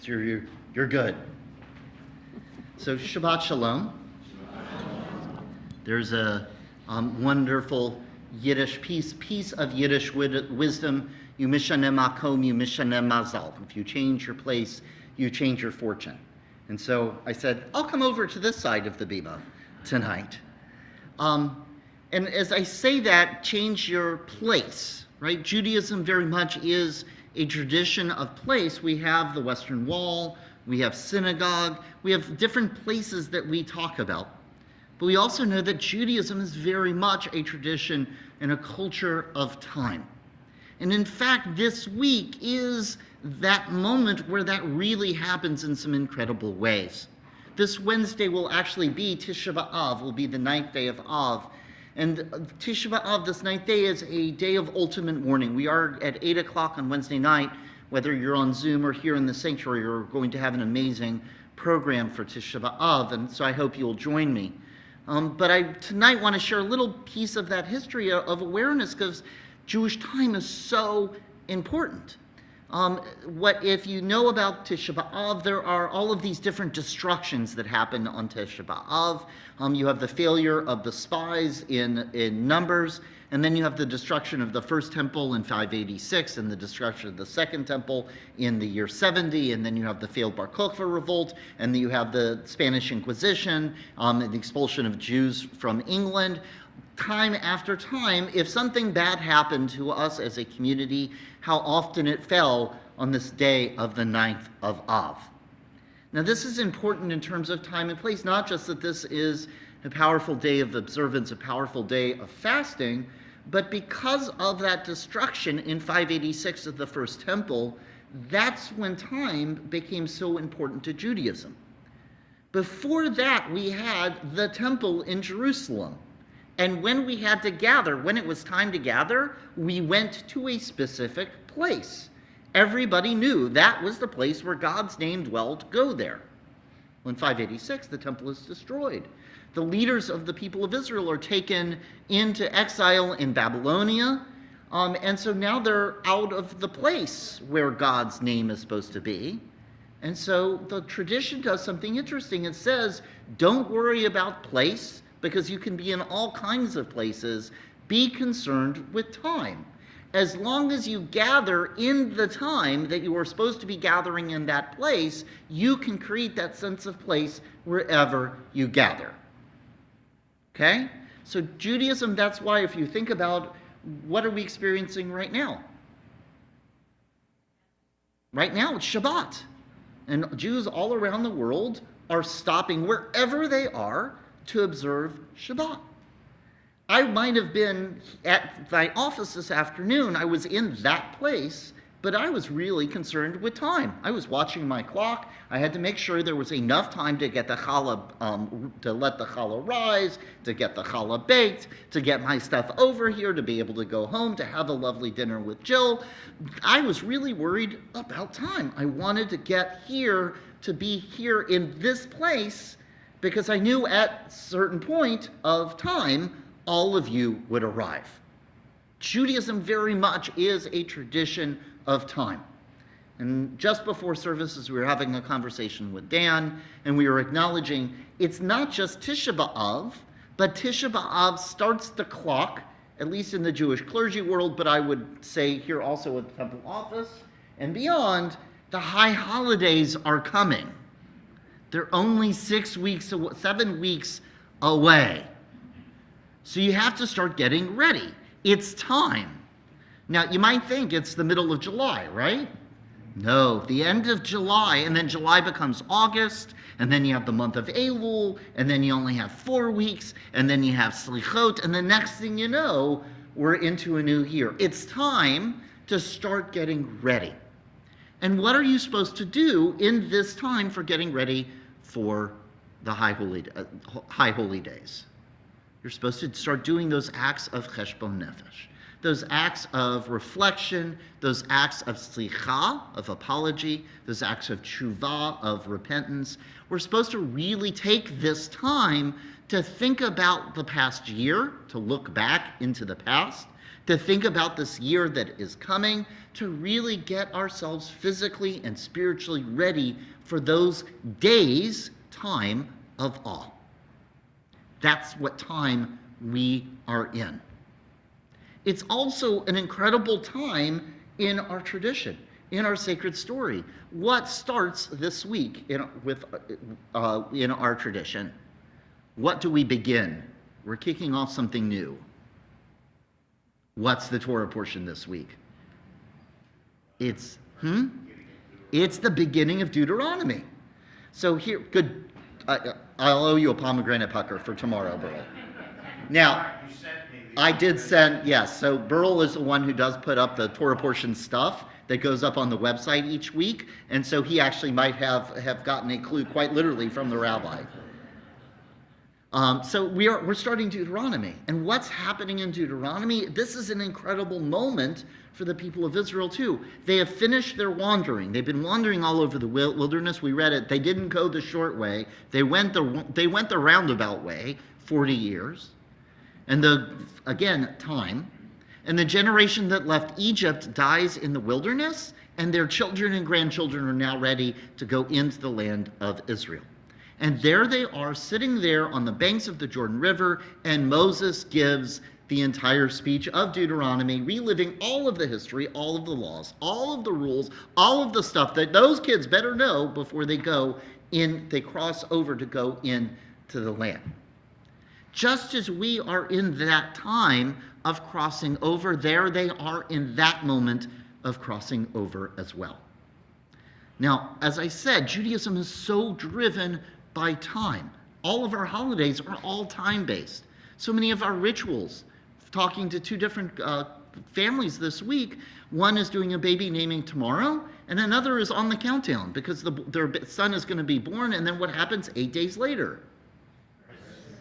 So you're good. So Shabbat Shalom. There's a wonderful Yiddish piece of Yiddish wisdom. You mishanem makom, you mishanem mazal. If you change your place, you change your fortune. And so I said, I'll come over to this side of the bima tonight. And as I say that, change your place, right? Judaism very much is a tradition of place. We have the Western Wall, we have synagogue, we have different places that we talk about. But we also know that Judaism is very much a tradition and a culture of time. And in fact, this week is that moment where that really happens in some incredible ways. This Wednesday will actually be Tisha B'Av, will be the 9th day of Av. And Tisha B'Av, this 9th day, is a day of ultimate mourning. We are at 8 o'clock on Wednesday night, whether you're on Zoom or here in the sanctuary, you're going to have an amazing program for Tisha B'Av, and so I hope you'll join me. But I tonight want to share a little piece of that history of awareness, because Jewish time is so important. What if you know about Tisha B'Av, there are all of these different destructions that happen on Tisha B'Av. You have the failure of the spies in Numbers, and then you have the destruction of the first temple in 586, and the destruction of the second temple in the year 70, and then you have the failed Bar Kokhba revolt, and then you have the Spanish Inquisition, and the expulsion of Jews from England. Time after time, if something bad happened to us as a community, how often it fell on this day of the 9th of Av. Now this is important in terms of time and place, not just that this is a powerful day of observance, a powerful day of fasting, but because of that destruction in 586 of the first temple, that's when time became so important to Judaism. Before that, we had the temple in Jerusalem. And when we had to gather, when it was time to gather, we went to a specific place. Everybody knew that was the place where God's name dwelt. Go there. Well, in 586, the temple is destroyed. The leaders of the people of Israel are taken into exile in Babylonia. And so now they're out of the place where God's name is supposed to be. And so the tradition does something interesting. It says, don't worry about place, because you can be in all kinds of places. Be concerned with time. As long as you gather in the time that you are supposed to be gathering in that place, you can create that sense of place wherever you gather. Okay? So Judaism, that's why if you think about what are we experiencing right now? Right now it's Shabbat. And Jews all around the world are stopping wherever they are to observe Shabbat. I might have been at my office this afternoon. I was in that place, but I was really concerned with time. I was watching my clock. I had to make sure there was enough time to get the challah, to let the challah rise, to get the challah baked, to get my stuff over here, to be able to go home, to have a lovely dinner with Jill. I was really worried about time. I wanted to get here, to be here in this place, because I knew at a certain point of time, all of you would arrive. Judaism very much is a tradition of time. And just before services, we were having a conversation with Dan, and we were acknowledging it's not just Tisha B'Av, but Tisha B'Av starts the clock, at least in the Jewish clergy world, but I would say here also at the temple office and beyond, the high holidays are coming. They're only 7 weeks away. So you have to start getting ready. It's time. Now, you might think it's the middle of July, right? No, the end of July, and then July becomes August, and then you have the month of Elul, and then you only have 4 weeks, and then you have Slichot, and the next thing you know, we're into a new year. It's time to start getting ready. And what are you supposed to do in this time for getting ready for the High Holy Days? You're supposed to start doing those acts of cheshbon nefesh, those acts of reflection, those acts of slicha, of apology, those acts of tshuva, of repentance. We're supposed to really take this time to think about the past year, to look back into the past, to think about this year that is coming, to really get ourselves physically and spiritually ready for those days, time of awe. That's what time we are in. It's also an incredible time in our tradition, in our sacred story. What starts this week in our tradition? What do we begin? We're kicking off something new. What's the Torah portion this week? It's the beginning of Deuteronomy. So here, good. I'll owe you a pomegranate pucker for tomorrow, Burl. Now, I did send, yes, so Burl is the one who does put up the Torah portion stuff that goes up on the website each week, and so he actually might have gotten a clue quite literally from the rabbi. So we're starting Deuteronomy, and what's happening in Deuteronomy? This is an incredible moment for the people of Israel too. They have finished their wandering. They've been wandering all over the wilderness. We read it. They didn't go the short way. They went the roundabout way, 40 years. And time. And the generation that left Egypt dies in the wilderness, and their children and grandchildren are now ready to go into the land of Israel. And there they are, sitting there on the banks of the Jordan River, and Moses gives the entire speech of Deuteronomy, reliving all of the history, all of the laws, all of the rules, all of the stuff that those kids better know before they cross over to go into the land. Just as we are in that time of crossing over, there they are in that moment of crossing over as well. Now, as I said, Judaism is so driven by time. All of our holidays are all time-based. So many of our rituals, talking to two different families this week, one is doing a baby naming tomorrow, and another is on the countdown because their son is going to be born, and then what happens 8 days later?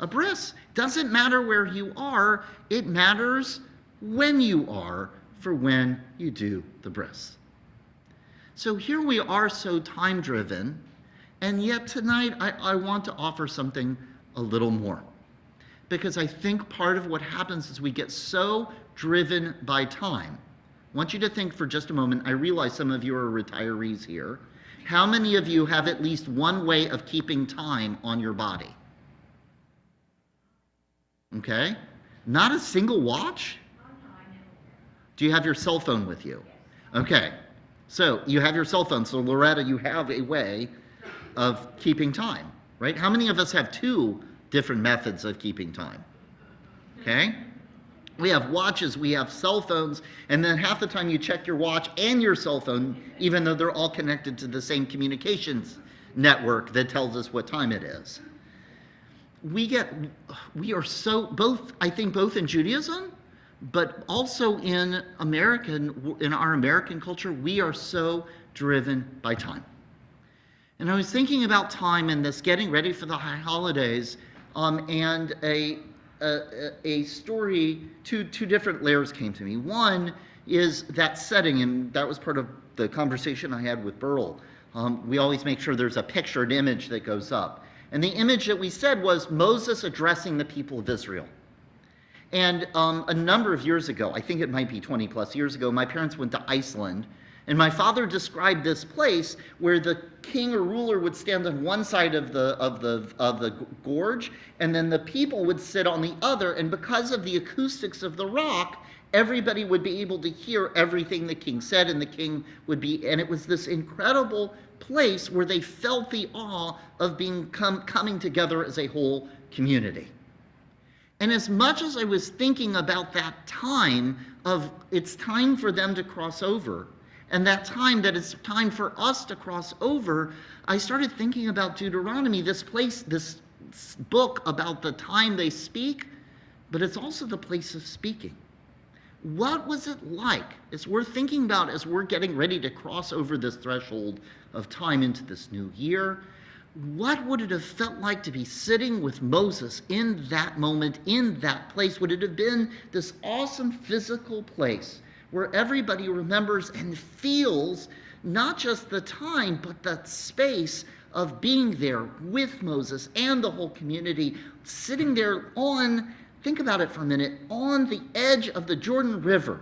A bris. Doesn't matter where you are, it matters when you are for when you do the bris. So here we are, so time-driven, and yet tonight I want to offer something a little more. Because I think part of what happens is we get so driven by time. I want you to think for just a moment. I realize some of you are retirees here. How many of you have at least one way of keeping time on your body? Okay? Not a single watch? Do you have your cell phone with you? Okay. So you have your cell phone. So Loretta, you have a way of keeping time, right? How many of us have two different methods of keeping time? Okay? We have watches, we have cell phones, and then half the time you check your watch and your cell phone, even though they're all connected to the same communications network that tells us what time it is. We are so, both in Judaism, but also in our American culture, we are so driven by time. And I was thinking about time and this getting ready for the holidays, and a story, two different layers came to me. One is that setting, and that was part of the conversation I had with Burl. We always make sure there's a picture, an image that goes up. And the image that we said was Moses addressing the people of Israel. And a number of years ago, I think it might be 20 plus years ago, my parents went to Iceland, and my father described this place where the king or ruler would stand on one side of the gorge, and then the people would sit on the other, and because of the acoustics of the rock, everybody would be able to hear everything the king said, and the king would be, and it was this incredible place where they felt the awe of coming together as a whole community. And as much as I was thinking about that time of it's time for them to cross over, and that time that it's time for us to cross over, I started thinking about Deuteronomy, this place, this book about the time they speak, but it's also the place of speaking. What was it like, as we're thinking about, as we're getting ready to cross over this threshold of time into this new year, what would it have felt like to be sitting with Moses in that moment, in that place? Would it have been this awesome physical place where everybody remembers and feels not just the time, but that space of being there with Moses and the whole community, sitting there on think about it for a minute, on the edge of the Jordan River,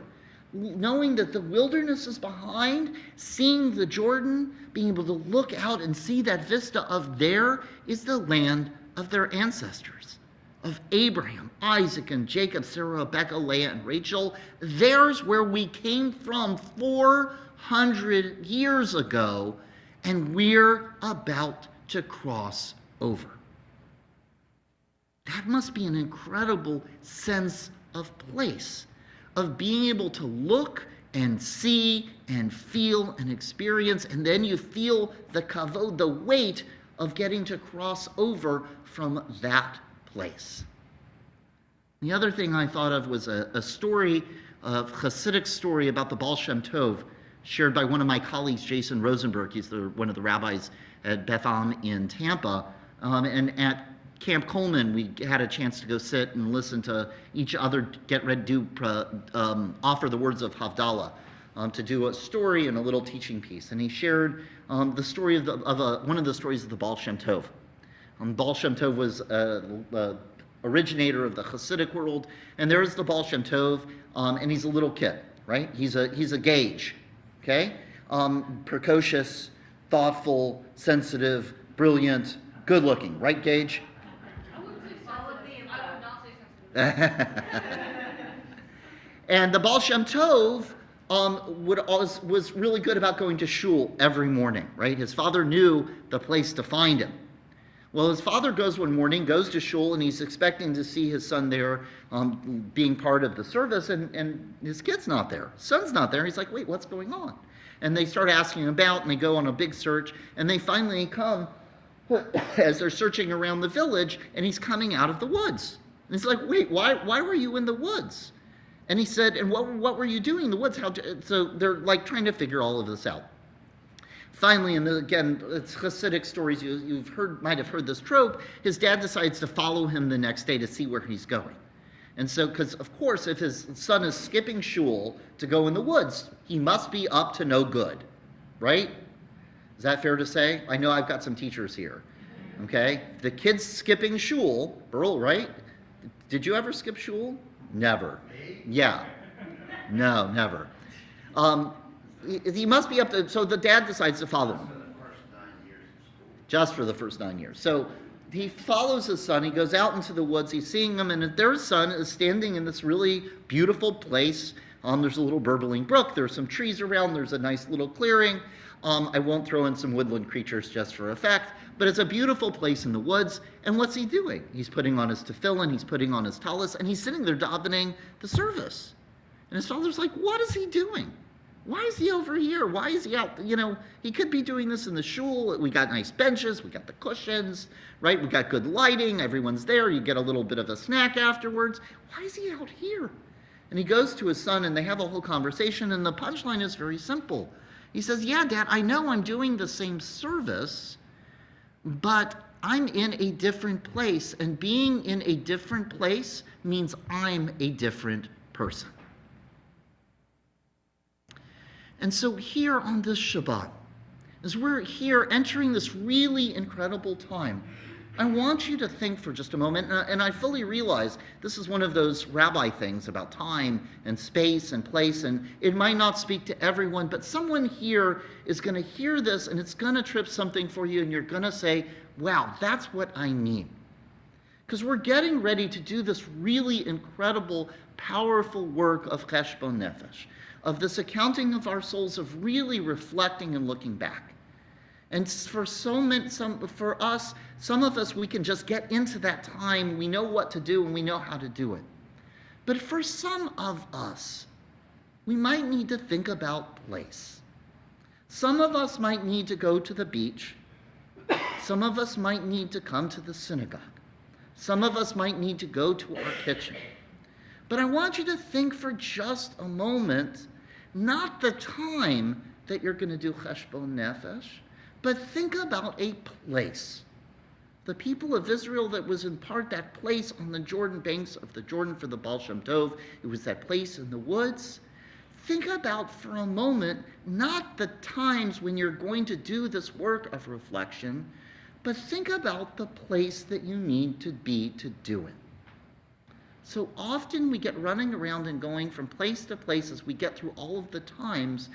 knowing that the wilderness is behind, seeing the Jordan, being able to look out and see that vista of there is the land of their ancestors, of Abraham, Isaac, and Jacob, Sarah, Rebecca, Leah, and Rachel. There's where we came from 400 years ago, and we're about to cross over. That must be an incredible sense of place, of being able to look and see and feel and experience, and then you feel the kavod, the weight of getting to cross over from that place. The other thing I thought of was a story, a Hasidic story about the Baal Shem Tov, shared by one of my colleagues, Jason Rosenberg. He's one of the rabbis at Beth Am in Tampa. And at Camp Coleman, we had a chance to go sit and listen to each other get ready to offer the words of Havdalah, to do a story and a little teaching piece. And he shared the story of one of the stories of the Baal Shem Tov. Baal Shem Tov was the originator of the Hasidic world, and there is the Baal Shem Tov, and he's a little kid, right? He's a gauge, okay? Precocious, thoughtful, sensitive, brilliant, good-looking, right, Gage? I would not say sensitive. And the Baal Shem Tov was really good about going to shul every morning, right? His father knew the place to find him. Well, his father goes one morning, goes to shul, and he's expecting to see his son there being part of the service, and his kid's not there. His son's not there. He's like, wait, what's going on? And they start asking him about, and they go on a big search, and they finally come as they're searching around the village, and he's coming out of the woods. And he's like, wait, why were you in the woods? And he said, and what were you doing in the woods? So they're like trying to figure all of this out. Finally, and again, it's Hasidic stories, might have heard this trope, his dad decides to follow him the next day to see where he's going. And so, because of course, if his son is skipping shul to go in the woods, he must be up to no good, right? Is that fair to say? I know I've got some teachers here, okay? The kid's skipping shul, Burl, right? Did you ever skip shul? Never. Yeah. No, never. He must be up to, so the dad decides to follow him. Just for the first 9 years. So he follows his son, he goes out into the woods, he's seeing him, and their son is standing in this really beautiful place. There's a little burbling brook, there's some trees around, there's a nice little clearing. I won't throw in some woodland creatures just for effect, but it's a beautiful place in the woods. And what's he doing? He's putting on his tefillin, he's putting on his talis, and he's sitting there davening the service. And his father's like, what is he doing? Why is he over here? Why is he out? He could be doing this in the shul. We got nice benches, we got the cushions, right? We got good lighting, everyone's there, you get a little bit of a snack afterwards. Why is he out here? And he goes to his son and they have a whole conversation, and the punchline is very simple. He says, yeah, Dad, I know I'm doing the same service, but I'm in a different place, and being in a different place means I'm a different person. And so here on this Shabbat, as we're here entering this really incredible time, I want you to think for just a moment, and I fully realize this is one of those rabbi things about time and space and place, and it might not speak to everyone, but someone here is going to hear this and it's going to trip something for you, and you're going to say, wow, that's what I mean. Because we're getting ready to do this really incredible, powerful work of cheshbon nefesh, of this accounting of our souls, of really reflecting and looking back. And for some of us, we can just get into that time. We know what to do and we know how to do it. But for some of us, we might need to think about place. Some of us might need to go to the beach. Some of us might need to come to the synagogue. Some of us might need to go to our kitchen. But I want you to think for just a moment, not the time that you're going to do cheshbon nefesh, but think about a place. The people of Israel, that was in part that place on the Jordan banks of the Jordan for the Baal Shem Tov. It was that place in the woods. Think about for a moment, not the times when you're going to do this work of reflection, but think about the place that you need to be to do it. So often we get running around and going from place to place as we get through all of the times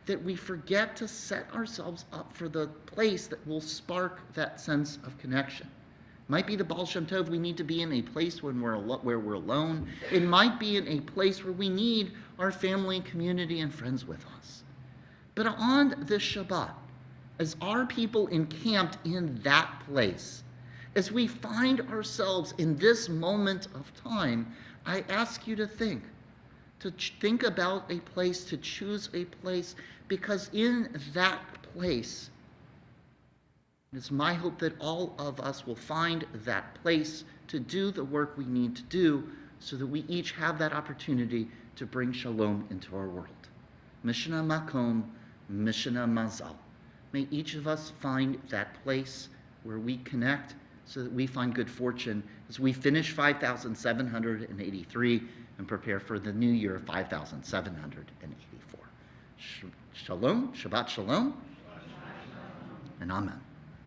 that we forget to set ourselves up for the place that will spark that sense of connection. Might be the Baal Shem Tov, we need to be in a place where we're alone. It might be in a place where we need our family, community, and friends with us. But on this Shabbat, as our people encamped in that place, as we find ourselves in this moment of time, I ask you to think about a place, to choose a place, because in that place, it's my hope that all of us will find that place to do the work we need to do so that we each have that opportunity to bring shalom into our world. Mishna Makom, Mishna Mazal. May each of us find that place where we connect so that we find good fortune as we finish 5,783 and prepare for the new year of 5,784. Shalom, Shabbat Shalom, and Amen.